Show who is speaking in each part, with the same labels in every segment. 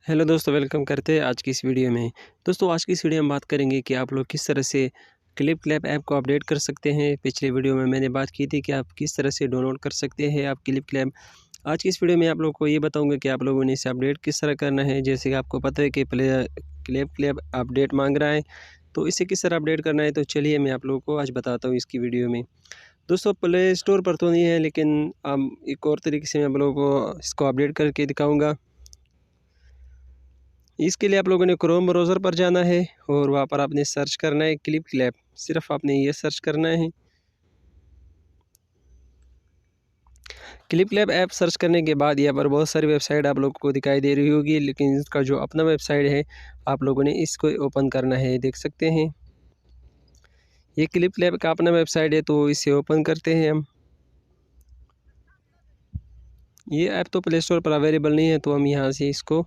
Speaker 1: Hello दोस्तों, welcome करते हैं आज की इस वीडियो में। दोस्तों आज की इस वीडियो में बात करेंगे कि आप लोग किस तरह से क्लिप ऐप को अपडेट कर सकते हैं। पिछले वीडियो में मैंने बात की थी कि आप किस तरह से डाउनलोड कर सकते हैं आप क्लिप। आज की इस वीडियो में आप लोगों को ये बताऊंगा कि आप लोगों ने इसे अपडेट किस तरह करना है। जैसे कि आपको पता है कि क्लिप अपडेट मांग रहा है, तो इसे किस तरह अपडेट करना है। तो चलिए मैं आप लोगों को आज बताता हूँ इसकी वीडियो में। दोस्तों प्ले स्टोर पर तो नहीं है, लेकिन एक और तरीके से मैं आप लोगों को इसको अपडेट करके दिखाऊँगा। इसके लिए आप लोगों ने क्रोम ब्राउज़र पर जाना है और वहाँ पर आपने सर्च करना है क्लिप। सिर्फ आपने ये सर्च करना है। क्लिप ऐप सर्च करने के बाद यहाँ पर बहुत सारी वेबसाइट आप लोगों को दिखाई दे रही होगी, लेकिन इसका जो अपना वेबसाइट है आप लोगों ने इसको ओपन करना है। देख सकते हैं ये क्लिप का अपना वेबसाइट है, तो इसे ओपन करते हैं हम। ये ऐप तो प्ले स्टोर पर अवेलेबल नहीं है, तो हम यहाँ से इसको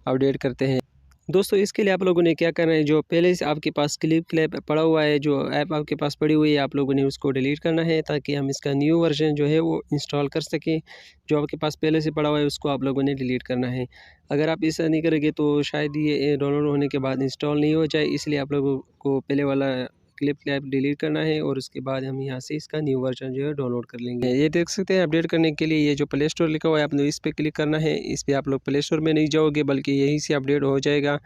Speaker 1: अपडेट करते हैं। दोस्तों इसके लिए आप लोगों ने क्या करना है, जो पहले से आपके पास क्लिप पड़ा हुआ है, जो ऐप आपके पास पड़ी हुई है, आप लोगों ने उसको डिलीट करना है ताकि हम इसका न्यू वर्जन जो है वो इंस्टॉल कर सकें। जो आपके पास पहले से पड़ा हुआ है उसको आप लोगों ने डिलीट करना है। अगर आप ऐसा नहीं करेंगे तो शायद ये डाउनलोड होने के बाद इंस्टॉल नहीं हो जाए, इसलिए आप लोगों को पहले वाला क्लिप ऐप डिलीट करना है और उसके बाद हम यहाँ से इसका न्यू वर्जन जो है डाउनलोड कर लेंगे। ये देख सकते हैं अपडेट करने के लिए ये जो प्ले स्टोर लिखा हुआ है आपने इस पर क्लिक करना है। इस पर आप लोग प्ले स्टोर में नहीं जाओगे बल्कि यहीं से अपडेट हो जाएगा।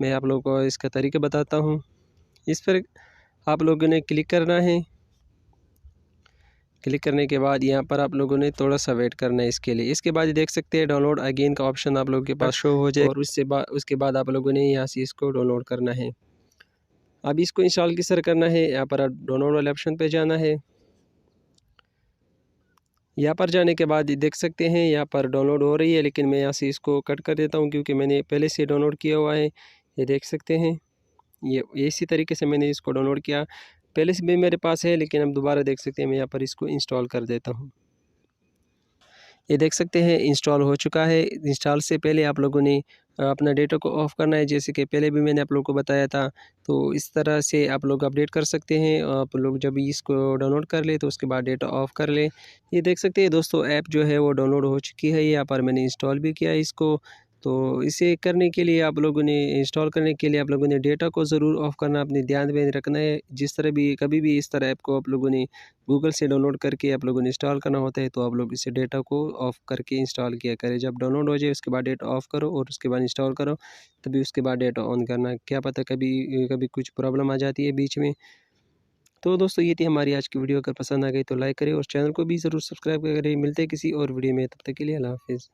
Speaker 1: मैं आप लोगों को इसका तरीका बताता हूँ। इस पर आप लोगों ने क्लिक करना है। क्लिक करने के बाद यहाँ पर आप लोगों ने थोड़ा सा वेट करना है इसके लिए। इसके बाद ये देख सकते हैं डाउनलोड अगेन का ऑप्शन आप लोगों के पास शो हो जाए और उसके बाद आप लोगों ने यहाँ से इसको डाउनलोड करना है। अब इसको इंस्टॉल किस तरह करना है, यहाँ पर डाउनलोड वाले ऑप्शन पे जाना है। यहाँ पर जाने के बाद देख सकते हैं यहाँ पर डाउनलोड हो रही है, लेकिन मैं यहाँ से इसको कट कर देता हूँ क्योंकि मैंने पहले से डाउनलोड किया हुआ है। ये देख सकते हैं ये इसी तरीके से मैंने इसको डाउनलोड किया। पहले से भी मेरे पास है, लेकिन अब दोबारा देख सकते हैं मैं यहाँ पर इसको इंस्टॉल कर देता हूँ। ये देख सकते हैं इंस्टॉल हो चुका है। इंस्टॉल से पहले आप लोगों ने अपना डेटा को ऑफ़ करना है, जैसे कि पहले भी मैंने आप लोगों को बताया था। तो इस तरह से आप लोग अपडेट कर सकते हैं। आप लोग जब इसको डाउनलोड कर ले तो उसके बाद डेटा ऑफ़ कर ले। ये देख सकते हैं दोस्तों ऐप जो है वो डाउनलोड हो चुकी है। यहाँ पर मैंने इंस्टॉल भी किया है इसको। तो इसे करने के लिए आप लोगों ने इंस्टॉल करने के लिए आप लोगों ने डेटा को ज़रूर ऑफ़ करना अपने ध्यान में रखना है। जिस तरह भी कभी भी इस तरह ऐप को आप लोगों ने गूगल से डाउनलोड करके आप लोगों ने इंस्टॉल करना होता है, तो आप लोग इसे डेटा को ऑफ़ करके इंस्टॉल किया करें। जब डाउनलोड हो जाए उसके बाद डेटा ऑफ़ करो और उसके बाद इंस्टॉल करो, तभी उसके बाद डेटा ऑन करना। क्या पता कभी कभी कुछ प्रॉब्लम आ जाती है बीच में। तो दोस्तों ये थी हमारी आज की वीडियो। अगर पसंद आ गई तो लाइक करें और चैनल को भी ज़रूर सब्सक्राइब करें। मिलते हैं किसी और वीडियो में, तब तक के लिए अल्लाह हाफ़िज़।